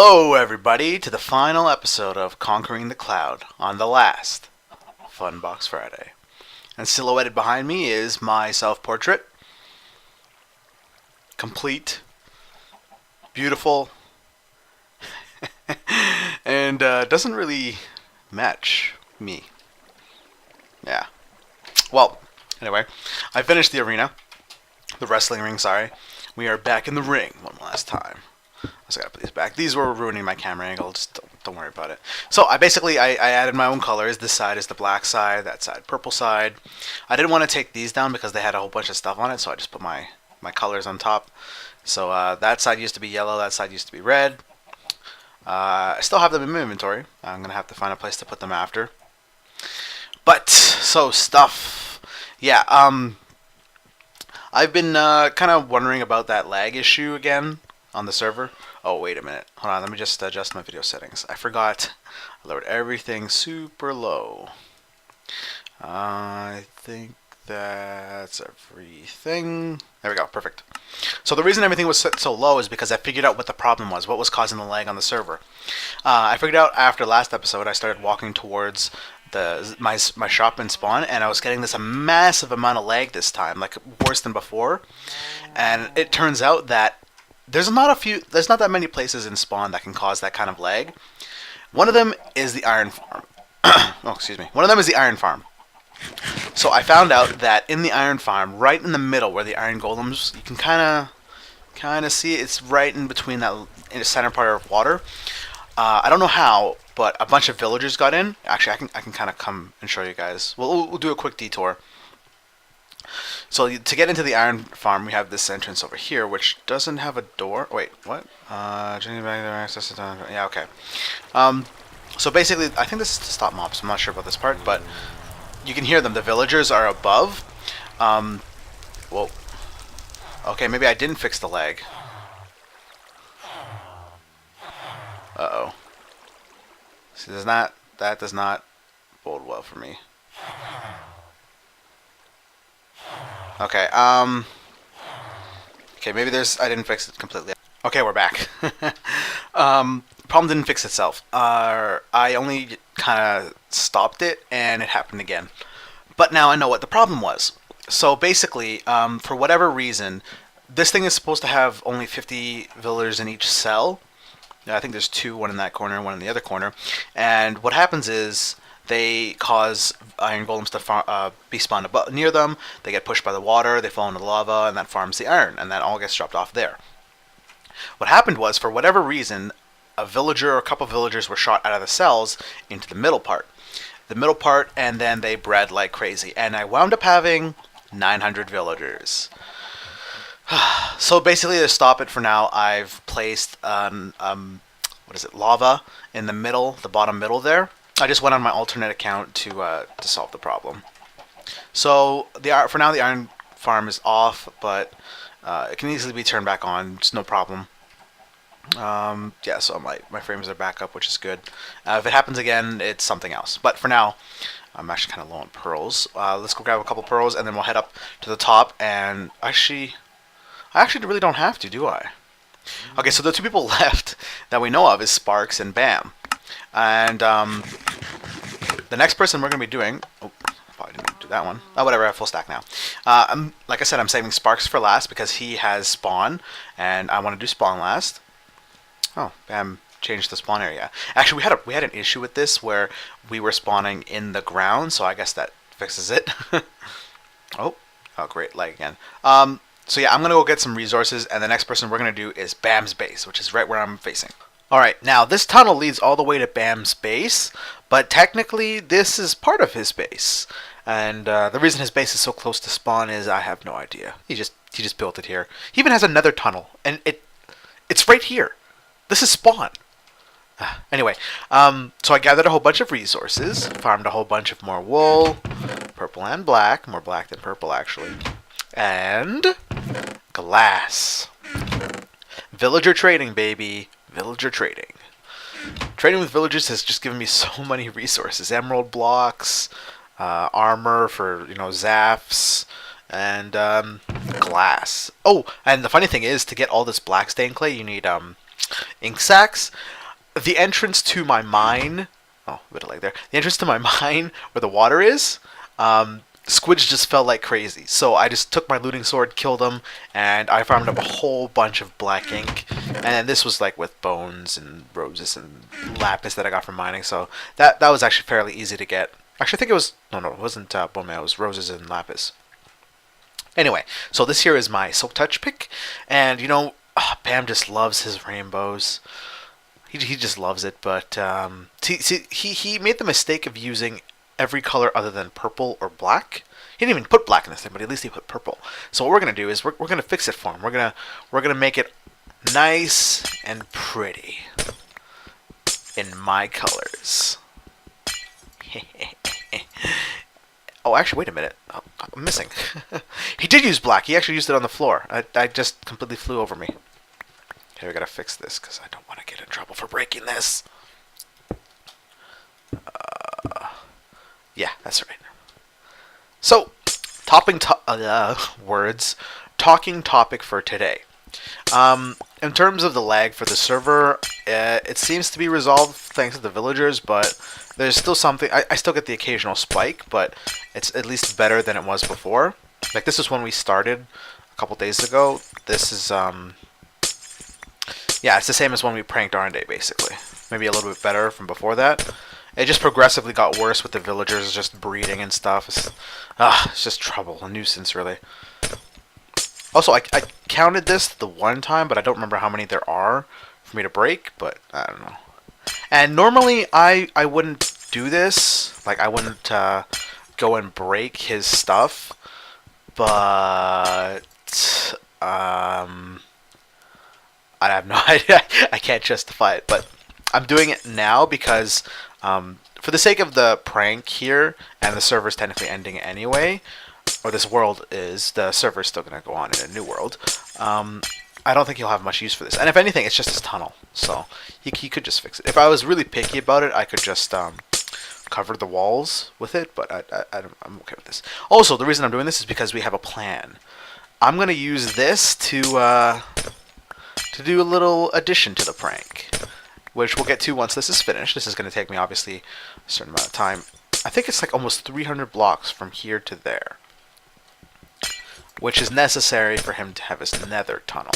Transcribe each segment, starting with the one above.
Hello, everybody, to the final episode of Conquering the Cloud on the last Funbox Friday. And silhouetted behind me is my self-portrait. Complete, beautiful, and doesn't really match me. Yeah. Well, anyway, I finished the arena. The wrestling ring, sorry. We are back in the ring one last time. I just gotta put these back. These were ruining my camera angle. Just don't worry about it. So I added my own colors. This side is the black side. That side purple side. I didn't want to take these down because they had a whole bunch of stuff on it. So I just put my colors on top. So that side used to be yellow. That side used to be red. I still have them in my inventory. I'm gonna have to find a place to put them after. But so stuff. Yeah. I've been kind of wondering about that lag issue again on the server. Oh, wait a minute. Hold on, let me just adjust my video settings. I forgot. I lowered everything super low. I think that's everything. There we go, perfect. So the reason everything was set so low is because I figured out what the problem was, what was causing the lag on the server. I figured out after last episode, I started walking towards my shop and spawn, and I was getting this a massive amount of lag this time, like worse than before. And it turns out that there's not that many places in spawn that can cause that kind of lag. One of them is the iron farm. Oh, excuse me. One of them is the iron farm. So I found out that in the iron farm, right in the middle where the iron golems, you can kind of see it. It's right in between that in the center part of water. I don't know how, but a bunch of villagers got in. Actually, I can kind of come and show you guys. We'll do a quick detour. So to get into the iron farm, we have this entrance over here, which doesn't have a door. Wait, what? Yeah, okay. So basically, I think this is to stop mobs. I'm not sure about this part, but you can hear them. The villagers are above. Whoa. Okay, maybe I didn't fix the lag. Uh-oh. See, that does not bode well for me. Okay, okay, maybe I didn't fix it completely. Okay, we're back. Problem didn't fix itself. I only kind of stopped it, and it happened again. But now I know what the problem was. So basically, for whatever reason, this thing is supposed to have only 50 villagers in each cell. I think there's two, one in that corner, one in the other corner. And what happens is they cause iron golems to be spawned near them. They get pushed by the water, they fall into the lava, and that farms the iron, and that all gets dropped off there. What happened was, for whatever reason, a villager or a couple of villagers were shot out of the cells into the middle part. And then they bred like crazy. And I wound up having 900 villagers. So basically, to stop it for now, I've placed lava in the middle, the bottom middle there. I just went on my alternate account to solve the problem. So for now, the iron farm is off, but it can easily be turned back on. It's no problem. Yeah, so my frames are back up, which is good. If it happens again, it's something else. But for now, I'm actually kind of low on pearls. Let's go grab a couple pearls, and then we'll head up to the top. And I actually really don't have to, do I? Okay, so the two people left that we know of is Sparks and Bam. And the next person we're going to be doing... Oh, probably didn't do that one. Oh, whatever, I have full stack now. Like I said, I'm saving Sparks for last because he has spawn, and I want to do spawn last. Oh, Bam changed the spawn area. Actually, we had an issue with this where we were spawning in the ground, so I guess that fixes it. Oh, great, lag again. So yeah, I'm going to go get some resources, and the next person we're going to do is Bam's base, which is right where I'm facing. Alright, now this tunnel leads all the way to Bam's base, but technically this is part of his base. And the reason his base is so close to spawn is I have no idea. He just built it here. He even has another tunnel, and it's right here. This is spawn. Anyway, so I gathered a whole bunch of resources, farmed a whole bunch of more wool, purple and black, more black than purple actually, and glass. Villager trading, baby. Villager trading. Trading with villagers has just given me so many resources. Emerald blocks, armor for, Zafs, and glass. Oh, and the funny thing is, to get all this black stained clay, you need ink sacks. the entrance to my mine. Oh, a bit of lag there. The entrance to my mine where the water is. Squids just felt like crazy, so I just took my looting sword, killed them, and I farmed up a whole bunch of black ink. And this was like with bones and roses and lapis that I got from mining, so that was actually fairly easy to get. Actually, I think it was no, it wasn't bone mail. It was roses and lapis. Anyway, so this here is my Silk Touch pick, and you know, Bam just loves his rainbows. He just loves it, but he made the mistake of using every color other than purple or black. He didn't even put black in this thing, but at least he put purple. So what we're gonna do is we're gonna fix it for him. We're gonna make it nice and pretty in my colors. Oh, actually, wait a minute. Oh, I'm missing. He did use black. He actually used it on the floor. I just completely flew over me. Okay, we gotta fix this because I don't want to get in trouble for breaking this. Yeah, that's right. So, talking topic for today. In terms of the lag for the server, it seems to be resolved thanks to the villagers, but there's still something. I still get the occasional spike, but it's at least better than it was before. Like, this is when we started a couple days ago. This is, yeah, it's the same as when we pranked Arnday, basically. Maybe a little bit better from before that. It just progressively got worse with the villagers just breeding and stuff. It's just trouble, a nuisance, really. Also, I counted this the one time, but I don't remember how many there are for me to break, but I don't know. And normally, I wouldn't do this. Like, I wouldn't go and break his stuff, but I have no idea. I can't justify it, but I'm doing it now because for the sake of the prank here, and the server's technically ending anyway, or this world is, the server's still going to go on in a new world, I don't think he'll have much use for this. And if anything, it's just his tunnel, so he could just fix it. If I was really picky about it, I could just cover the walls with it, but I'm okay with this. Also, the reason I'm doing this is because we have a plan. I'm going to use this to do a little addition to the prank, which we'll get to once this is finished. This is going to take me, obviously, a certain amount of time. I think it's like almost 300 blocks from here to there, which is necessary for him to have his nether tunnel,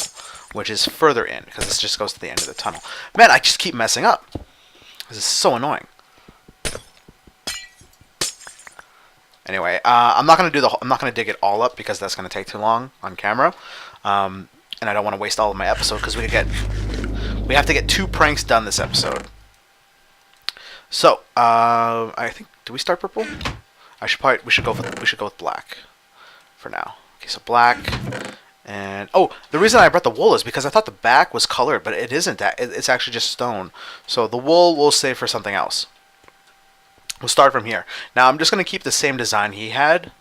which is further in, because this just goes to the end of the tunnel. Man, I just keep messing up. This is so annoying. Anyway, I'm not gonna dig it all up because that's gonna take too long on camera, and I don't want to waste all of my episode because we have to get 2 pranks done this episode. So, I think, do we start purple? We should go with black for now. Okay, so black, and oh, the reason I brought the wool is because I thought the back was colored, but it isn't. It's actually just stone. So the wool we'll save for something else. We'll start from here. Now I'm just gonna keep the same design he had,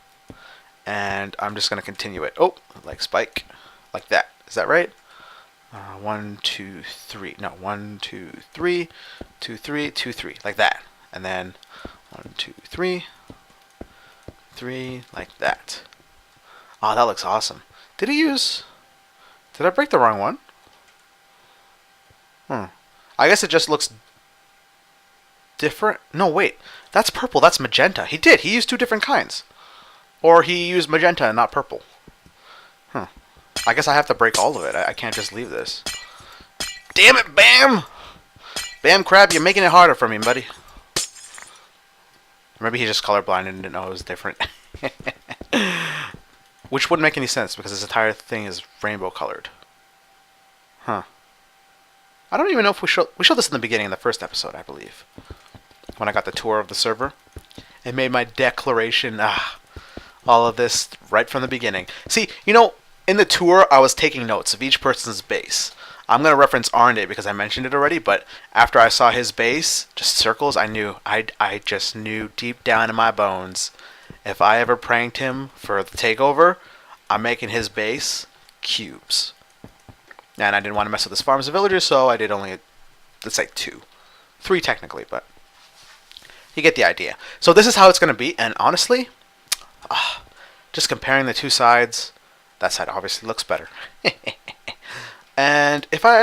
and I'm just gonna continue it. Oh, like spike, like that. Is that right? 1, 2, 3. No, 1, 2, 3, 2, 3, 2, 3, like that. And then 1, 2, 3, 3, like that. Oh, that looks awesome. Did I break the wrong one? I guess it just looks different. No, wait. That's purple. That's magenta. He used 2 different kinds. Or he used magenta and not purple. I guess I have to break all of it. I can't just leave this. Damn it, Bam! Bam Crab, you're making it harder for me, buddy. Or maybe he's just colorblind and didn't know it was different. Which wouldn't make any sense because this entire thing is rainbow colored. I don't even know if we showed this in the beginning in the first episode, I believe. When I got the tour of the server. It made my declaration, all of this right from the beginning. See, you know, in the tour, I was taking notes of each person's base. I'm going to reference Arnday because I mentioned it already, but after I saw his base, just circles, I just knew deep down in my bones, if I ever pranked him for the takeover, I'm making his base cubes. And I didn't want to mess with his farms and villagers, so I did only, let's say 2. 3 technically, but you get the idea. So this is how it's going to be, and honestly, just comparing the 2 sides, that side obviously looks better. And if I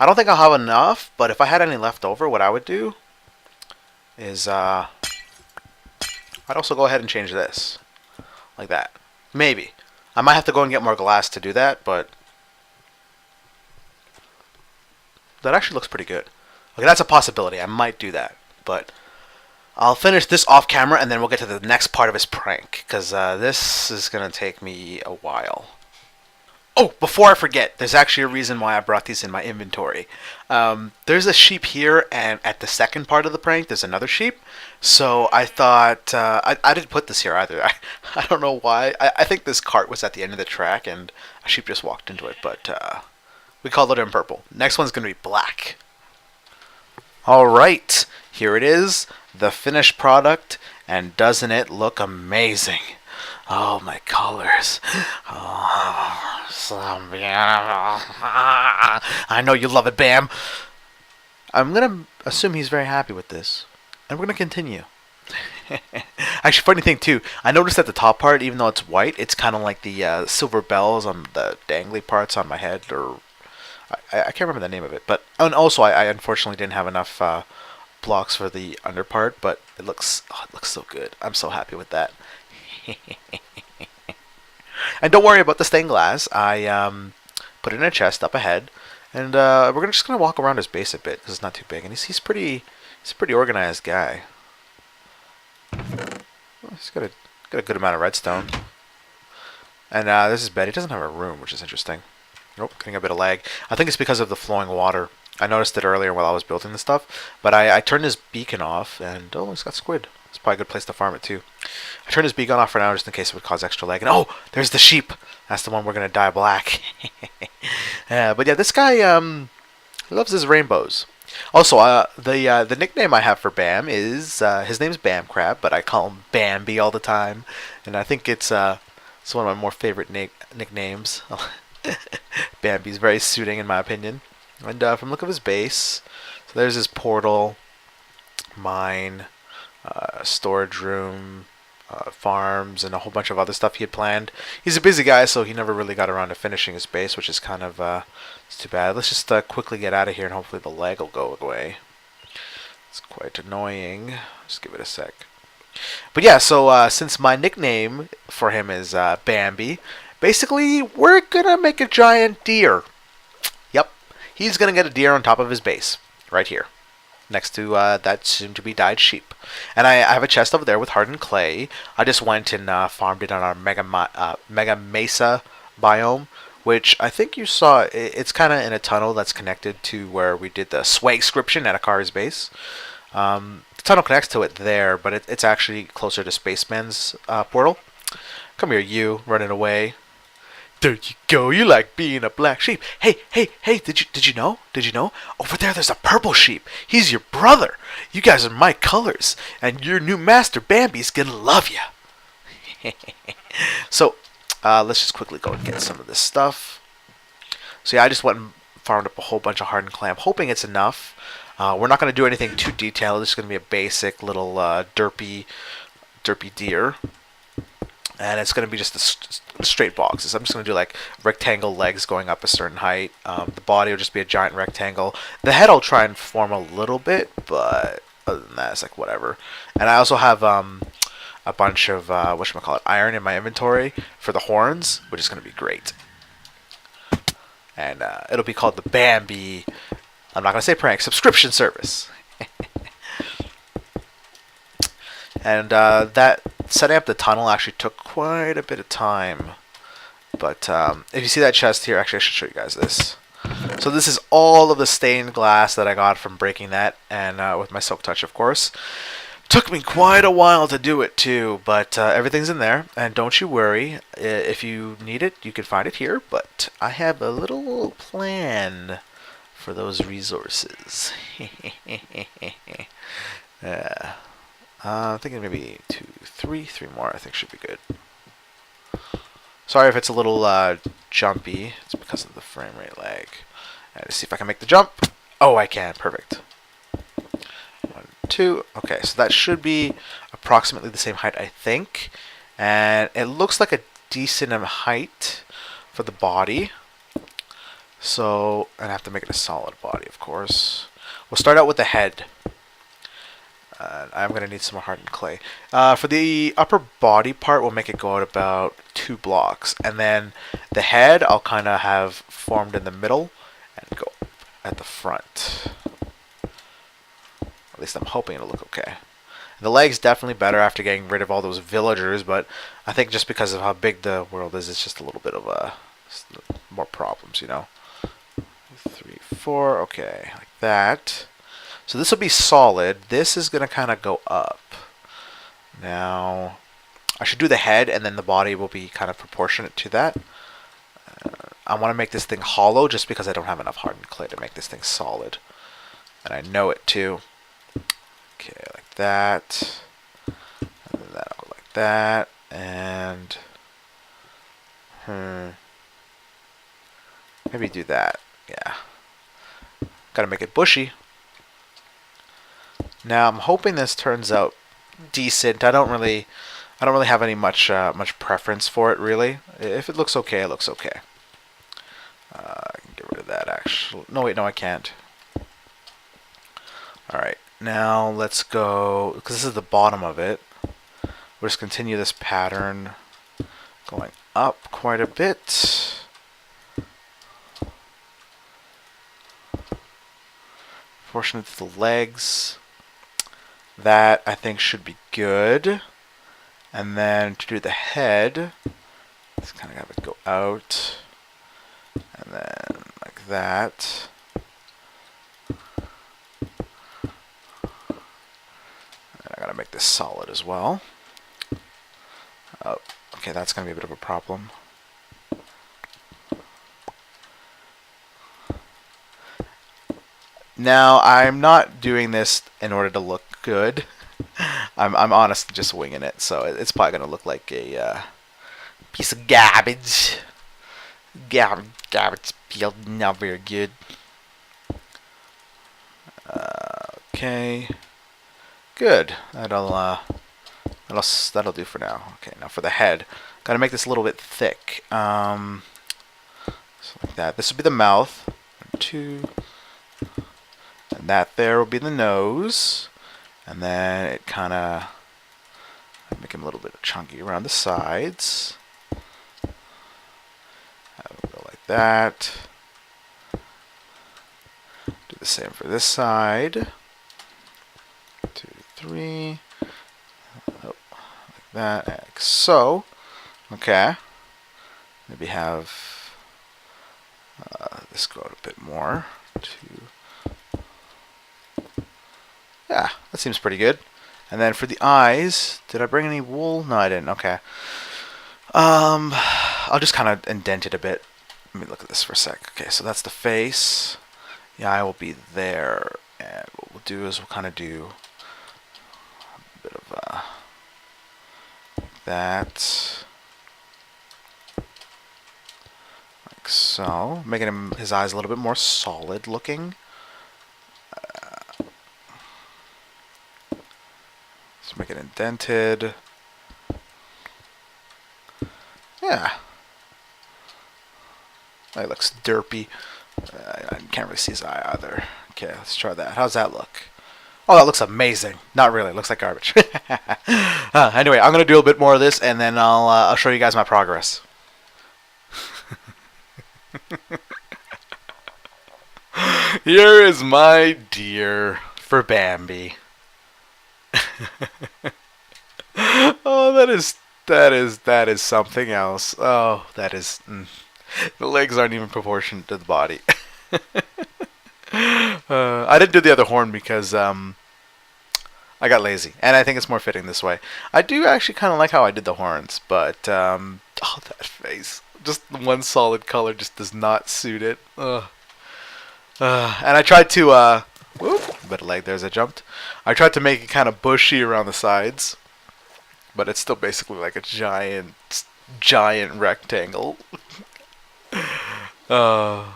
I don't think I'll have enough, but if I had any left over, what I would do is I'd also go ahead and change this. Like that. Maybe. I might have to go and get more glass to do that, but that actually looks pretty good. Okay, that's a possibility. I might do that, but I'll finish this off camera and then we'll get to the next part of his prank, because this is going to take me a while. Oh, before I forget, there's actually a reason why I brought these in my inventory. There's a sheep here, and at the second part of the prank, there's another sheep. So I thought, I didn't put this here either. I don't know why. I think this cart was at the end of the track, and a sheep just walked into it, but we called it in purple. Next one's going to be black. Alright, here it is, the finished product, and doesn't it look amazing? Oh, my colors. Oh, so beautiful. I know you love it, Bam. I'm going to assume he's very happy with this. And we're going to continue. Actually, funny thing, too. I noticed at the top part, even though it's white, it's kind of like the silver bells on the dangly parts on my head. Or I can't remember the name of it. But and also, I unfortunately didn't have enough blocks for the under part. But it looks so good. I'm so happy with that. And don't worry about the stained glass. I put it in a chest up ahead, and we're just gonna walk around his base a bit because it's not too big, and he's a pretty organized guy. He's got a good amount of redstone, and this is bed. He doesn't have a room, which is interesting. Nope, getting a bit of lag. I think it's because of the flowing water. I noticed it earlier while I was building this stuff, but I turned his beacon off, and oh, he's got squid. It's probably a good place to farm it too. I turned his beacon off for now just in case it would cause extra lag. And oh, there's the sheep. That's the one we're gonna dye black. But yeah, this guy loves his rainbows. Also, the nickname I have for Bam is his name's Bam Crab, but I call him Bambi all the time, and I think it's one of my more favorite nicknames. Bambi's very suiting in my opinion. And from the look of his base, so there's his portal, mine. Storage room, farms, and a whole bunch of other stuff he had planned. He's a busy guy, so he never really got around to finishing his base, which is kind of it's too bad. Let's just quickly get out of here, and hopefully the lag will go away. It's quite annoying. Just give it a sec. But yeah, so since my nickname for him is Bambi, basically we're gonna make a giant deer. Yep, he's gonna get a deer on top of his base, right here. Next to that soon-to-be dyed sheep. And I have a chest over there with hardened clay. I just went and farmed it on our Mega Mesa biome, which I think you saw. It's kind of in a tunnel that's connected to where we did the Swagscription at Akari's base. The tunnel connects to it there, but it's actually closer to Spaceman's portal. Come here, you, running away. There you go. You like being a black sheep. Hey, did you know? Over there's a purple sheep. He's your brother. You guys are my colors. And your new master, Bambi's gonna love you. So, let's just quickly go and get some of this stuff. So yeah, I just went and farmed up a whole bunch of hardened clay. I'm hoping it's enough. We're not going to do anything too detailed. This is going to be a basic little derpy deer. And it's going to be just the straight boxes. I'm just going to do like rectangle legs going up a certain height. The body will just be a giant rectangle. The head I'll try and form a little bit, but other than that, it's like whatever. And I also have a bunch of, whatchamacallit, iron in my inventory for the horns, which is going to be great. And it'll be called the Bambi, I'm not going to say prank, subscription service. And that setting up the tunnel actually took quite a bit of time. But if you see that chest here, actually I should show you guys this. So this is all of the stained glass that I got from breaking that, and with my silk touch, of course. Took me quite a while to do it too, but everything's in there. And don't you worry, if you need it, you can find it here. But I have a little plan for those resources. I'm thinking maybe three more I think should be good. Sorry if it's a little jumpy. It's because of the frame rate lag. Let's see if I can make the jump. Oh, I can. Perfect. 1, 2. Okay, so that should be approximately the same height, I think. And it looks like a decent height for the body. So, and I have to make it a solid body, of course. We'll start out with the head. I'm going to need some more hardened clay. For the upper body part, we'll make it go out about 2 blocks. And then the head, I'll kind of have formed in the middle and go at the front. At least I'm hoping it'll look okay. The legs definitely better after getting rid of all those villagers, but I think just because of how big the world is, it's just a little bit of more problems, you know. 3, 4, okay, like that. So this will be solid. This is going to kind of go up. Now, I should do the head, and then the body will be kind of proportionate to that. I want to make this thing hollow just because I don't have enough hardened clay to make this thing solid. And I know it too. Okay, like that. And then that'll go like that. And maybe do that. Yeah. Gotta make it bushy. Now I'm hoping this turns out decent. I don't really have any much preference for it really. If it looks okay, it looks okay. I can get rid of that actually. No wait, no I can't. Alright, now let's go, because this is the bottom of it. We'll just continue this pattern going up quite a bit. Proportionate to the legs. That I think should be good. And then to do the head, just kind of have it go out. And then like that. And I gotta make this solid as well. Oh, okay, that's gonna be a bit of a problem. Now, I'm not doing this in order to look good. I'm honestly just winging it, so it's probably gonna look like a piece of garbage. Garbage field, not very good. Okay, good. That'll do for now. Okay, now for the head, gotta make this a little bit thick. So like that. This will be the mouth. 1, 2. And that there will be the nose. And then it kind of make him a little bit chunky around the sides. Go like that. Do the same for this side. 2, 3. Oh, like that. Like so. Okay. Maybe have this go out a bit more. 2. Yeah, that seems pretty good. And then for the eyes, did I bring any wool? No, I didn't. Okay. I'll just kind of indent it a bit. Let me look at this for a sec. Okay, so that's the face. The eye will be there. And what we'll do is we'll kind of do a bit of that. Like so. Making his eyes a little bit more solid looking. Make it indented. Yeah. That looks derpy. I can't really see his eye either. Okay, let's try that. How's that look? Oh, that looks amazing. Not really. It looks like garbage. Anyway, I'm going to do a bit more of this, and then I'll show you guys my progress. Here is my deer for Bambi. Oh, that is something else. Oh, that is. The legs aren't even proportioned to the body. I didn't do the other horn because I got lazy, and I think it's more fitting this way. I do actually kind of like how I did the horns, but oh, that face, just one solid color just does not suit it. And I tried to whoop, bit of leg there as I jumped. I tried to make it kind of bushy around the sides, but it's still basically like a giant rectangle. Well,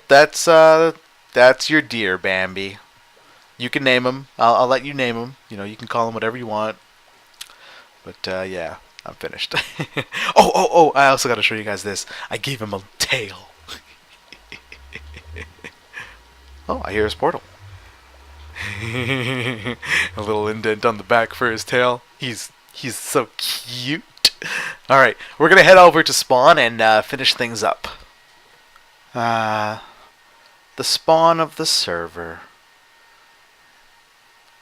that's your deer, Bambi. You can name him. I'll let you name him. You know, you can call him whatever you want. But yeah, I'm finished. Oh! I also got to show you guys this. I gave him a tail. Oh, I hear his portal. A little indent on the back for his tail. He's so cute. All right, we're gonna head over to spawn and finish things up. The spawn of the server.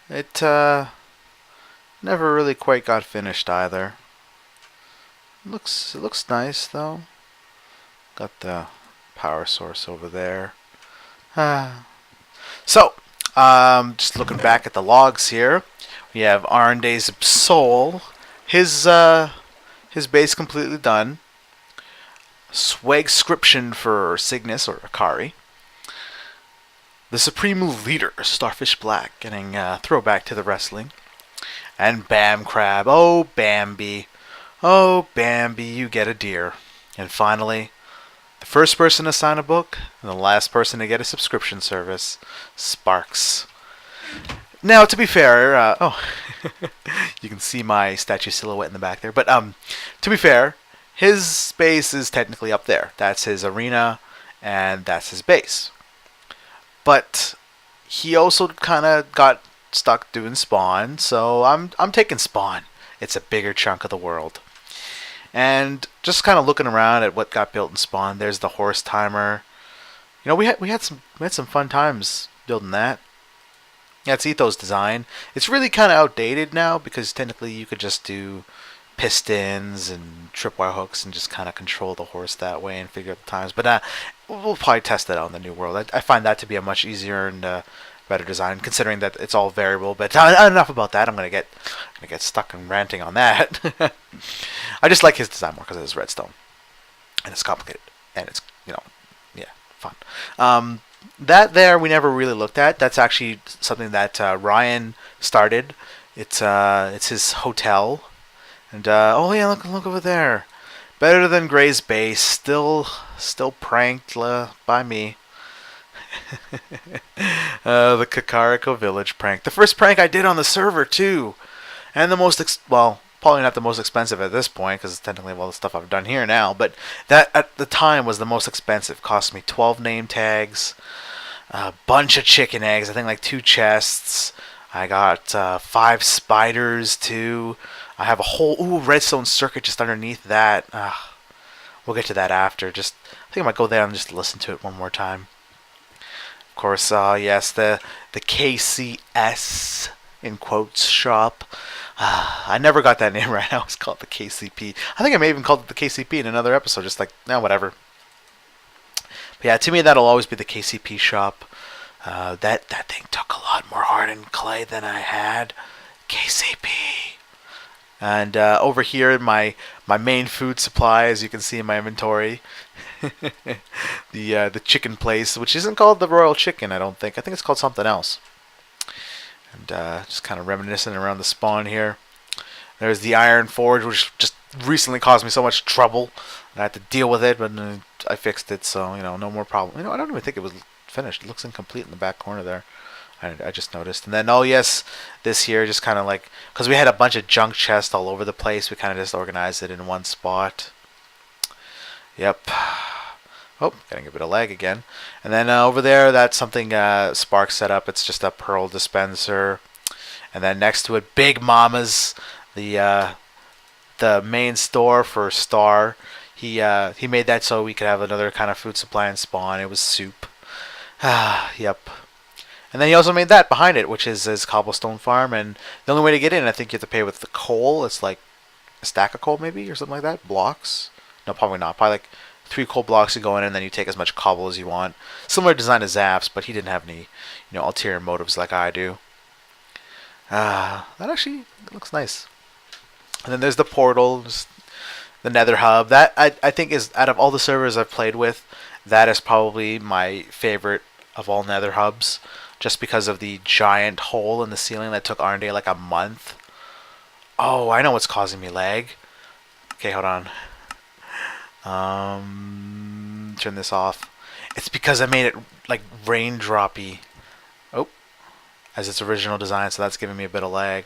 It never really quite got finished either. It looks nice though. Got the power source over there. So, just looking back at the logs here, we have Arnday's soul. His base completely done. Swagscription for Cygnus or Akari. The Supreme Leader, Starfish Black, getting throwback to the wrestling. And Bam Crab. Oh, Bambi. Oh, Bambi, you get a deer. And finally, the first person to sign a book and the last person to get a subscription service, Sparks. Now, to be fair, you can see my statue silhouette in the back there. But to be fair, his base is technically up there. That's his arena, and that's his base. But he also kind of got stuck doing spawn, so I'm taking spawn. It's a bigger chunk of the world. And just kind of looking around at what got built in spawn. There's the horse timer. You know, we had some fun times building that. Yeah, it's Ethos design. It's really kind of outdated now because technically you could just do pistons and tripwire hooks and just kind of control the horse that way and figure out the times. But we'll probably test that out in the new world. I find that to be a much easier and better design, considering that it's all variable. But enough about that. I'm gonna get stuck in ranting on that. I just like his design more because it is redstone, and it's complicated, and it's fun. That there we never really looked at. That's actually something that Ryan started. It's his hotel, and oh yeah, look over there. Better than Gray's base. Still pranked by me. The Kakariko Village prank. The first prank I did on the server too, and the most probably not the most expensive at this point because it's technically all the stuff I've done here now. But that at the time was the most expensive. Cost me 12 name tags, a bunch of chicken eggs. I think like 2 chests. I got 5 spiders too. I have a whole redstone circuit just underneath that. We'll get to that after. I think I might go there and just listen to it one more time. Of course, yes, the KCS in quotes shop. I never got that name right. I always called it the KCP. I think I may even called it the KCP in another episode. Just like, whatever. But yeah, to me that'll always be the KCP shop. That thing took a lot more heart and clay than I had. KCP. And over here in my main food supply, as you can see in my inventory, the chicken place, which isn't called the Royal Chicken, I don't think. I think it's called something else. And just kind of reminiscing around the spawn here. There's the Iron Forge, which just recently caused me so much trouble. I had to deal with it, but I fixed it, so no more problem. I don't even think it was finished. It looks incomplete in the back corner there. I just noticed. And then, oh yes, this here just kind of like, because we had a bunch of junk chests all over the place, we kind of just organized it in one spot. Yep. Oh, getting a bit of lag again. And then over there, that's something Spark set up. It's just a pearl dispenser. And then next to it, Big Mama's, the main store for Star. He made that so we could have another kind of food supply and spawn. It was soup. Yep. And then he also made that behind it, which is his cobblestone farm. And the only way to get in, I think you have to pay with the coal. It's like a stack of coal maybe or something like that. Blocks. No, probably not. Probably like 3 coal blocks to go in, and then you take as much cobble as you want. Similar design to Zap's, but he didn't have any ulterior motives like I do. That actually looks nice. And then there's the portal, the Nether Hub. That I think is, out of all the servers I've played with, that is probably my favorite of all Nether Hubs. Just because of the giant hole in the ceiling that took Arnday like a month. Oh, I know what's causing me lag. Okay, hold on. Turn this off. It's because I made it like raindroppy. Oh, as its original design, so that's giving me a bit of lag.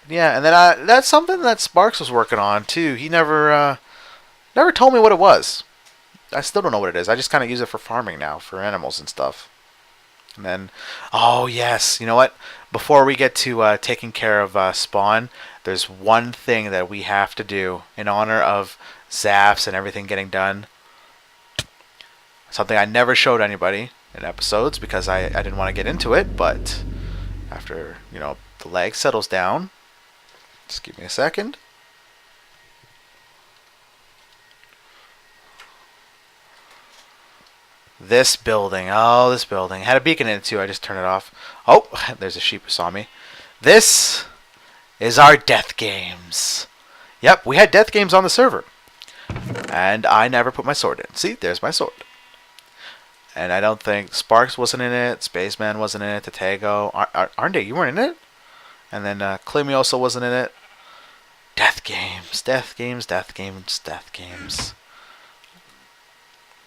Yeah, and then that's something that Sparks was working on too. He never told me what it was. I still don't know what it is. I just kind of use it for farming now, for animals and stuff. And then, oh yes, you know what? Before we get to taking care of spawn, there's one thing that we have to do in honor of Zaps and everything getting done. Something I never showed anybody in episodes because I didn't want to get into it, but after, the lag settles down, just give me a second. This building. Oh, this building. Had a beacon in it too. I just turned it off. Oh, there's a sheep who saw me. This is our death games. Yep, we had death games on the server. And I never put my sword in. See, there's my sword. And I don't think Sparks wasn't in it. Spaceman wasn't in it. Tatego. Arnday, you weren't in it? And then Klimioso wasn't in it. Death games. Death games. Death games. Death games.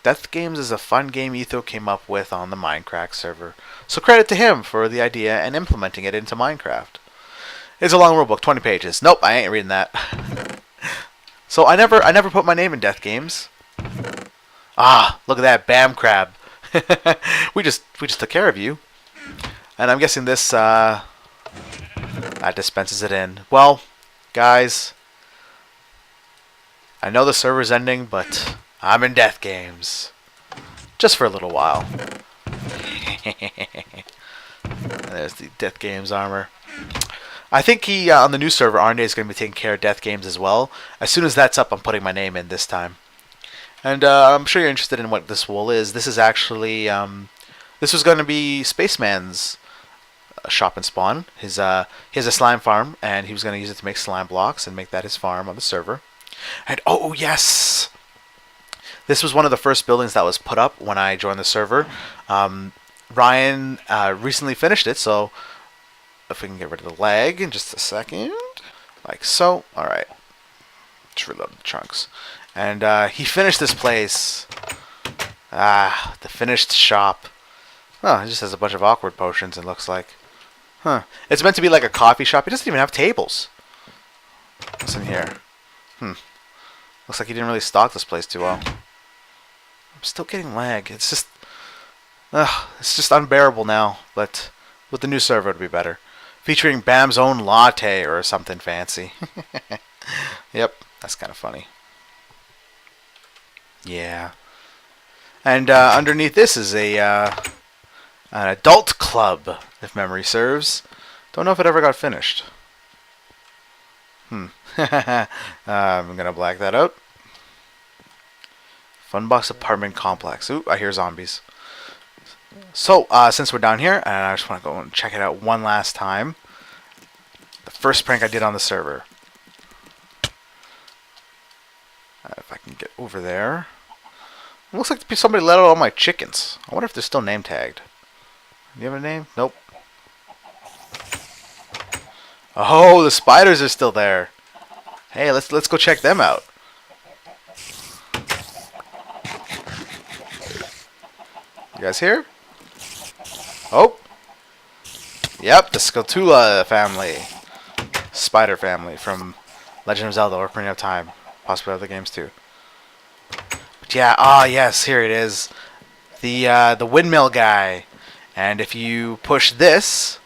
Death Games is a fun game Etho came up with on the Minecraft server. So credit to him for the idea and implementing it into Minecraft. It's a long rulebook, 20 pages. Nope, I ain't reading that. So I never put my name in Death Games. Ah, look at that Bam Crab. we just took care of you. And I'm guessing this that dispenses it in. Well, guys, I know the server's ending, but I'm in Death Games. Just for a little while. There's the Death Games armor. I think he, on the new server, Arnday is going to be taking care of Death Games as well. As soon as that's up, I'm putting my name in this time. And I'm sure you're interested in what this wool is. This is actually, this was going to be Spaceman's shop and spawn. He has a slime farm, and he was going to use it to make slime blocks and make that his farm on the server. And, oh, yes! This was one of the first buildings that was put up when I joined the server. Ryan recently finished it, so if we can get rid of the lag in just a second. Like so. Alright. Just reload the chunks. And he finished this place. The finished shop. Oh, it just has a bunch of awkward potions, it looks like. Huh. It's meant to be like a coffee shop. It doesn't even have tables. What's in here? Looks like he didn't really stock this place too well. I'm still getting lag. It's just unbearable now. But with the new server, it'll be better. Featuring Bam's own latte or something fancy. Yep, that's kind of funny. Yeah. And underneath this is an adult club, if memory serves. Don't know if it ever got finished. I'm gonna black that out. Funbox apartment complex. Ooh, I hear zombies. So, since we're down here, and I just want to go and check it out one last time. The first prank I did on the server. If I can get over there. It looks like somebody let out all my chickens. I wonder if they're still name tagged. Do you have a name? Nope. Oh, the spiders are still there. Hey, let's go check them out. You guys here? Oh. Yep, the Skulltula family. Spider family from Legend of Zelda Ocarina of Time. Possibly other games too. But yeah, yes, here it is. The windmill guy. And if you push this,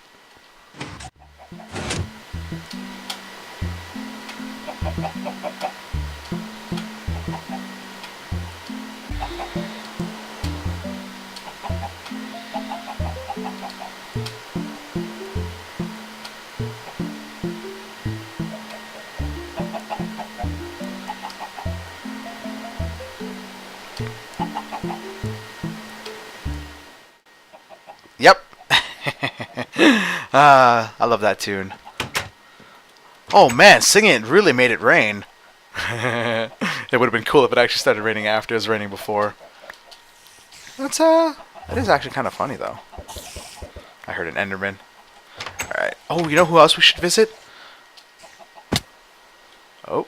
yep. I love that tune. Oh man, singing it really made it rain. It would have been cool if it actually started raining after it was raining before. That is actually kind of funny though. I heard an Enderman. Alright. Oh, you know who else we should visit? Oh.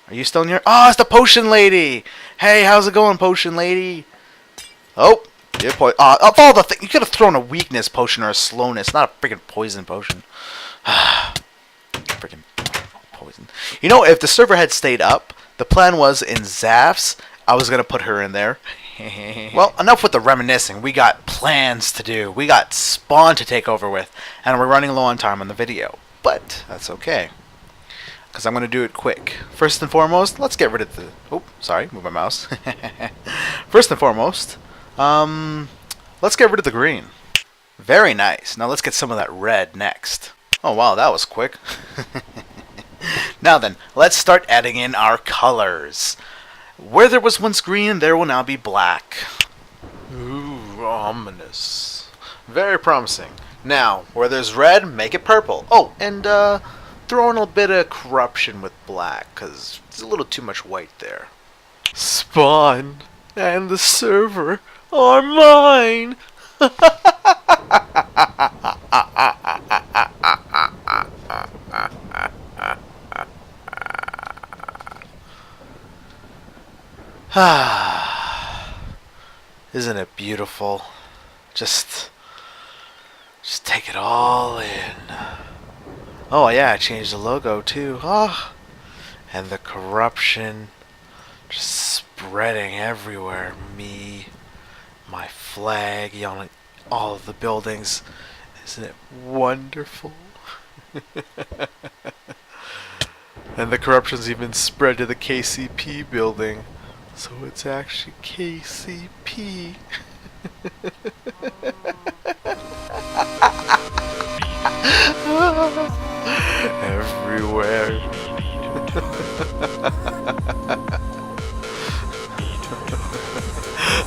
Are you still near? Oh, it's the potion lady! Hey, how's it going, potion lady? Oh. Of all the things, you could have thrown a weakness potion or a slowness, not a freaking poison potion. Freaking poison. You know, if the server had stayed up, the plan was in Zaf's, I was going to put her in there. Well, enough with the reminiscing. We got plans to do. We got Spawn to take over with. And we're running low on time on the video. But that's okay. Because I'm going to do it quick. First and foremost, let's get rid of the... Oh, sorry. Move my mouse. First and foremost, let's get rid of the green. Very nice. Now let's get some of that red next. Oh, wow. That was quick. Now then, let's start adding in our colors. Where there was once green, there will now be black. Ooh, ominous. Very promising. Now, where there's red, make it purple. Oh, and throw in a bit of corruption with black, because there's a little too much white there. Spawn and the server are mine! Isn't it beautiful? Just take it all in. Oh yeah, I changed the logo too. Oh, and the corruption just spreading everywhere. Me, my flag on all of the buildings. Isn't it wonderful? And the corruption's even spread to the KCP building. So it's actually KCP. Everywhere.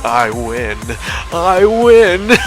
I win. I win.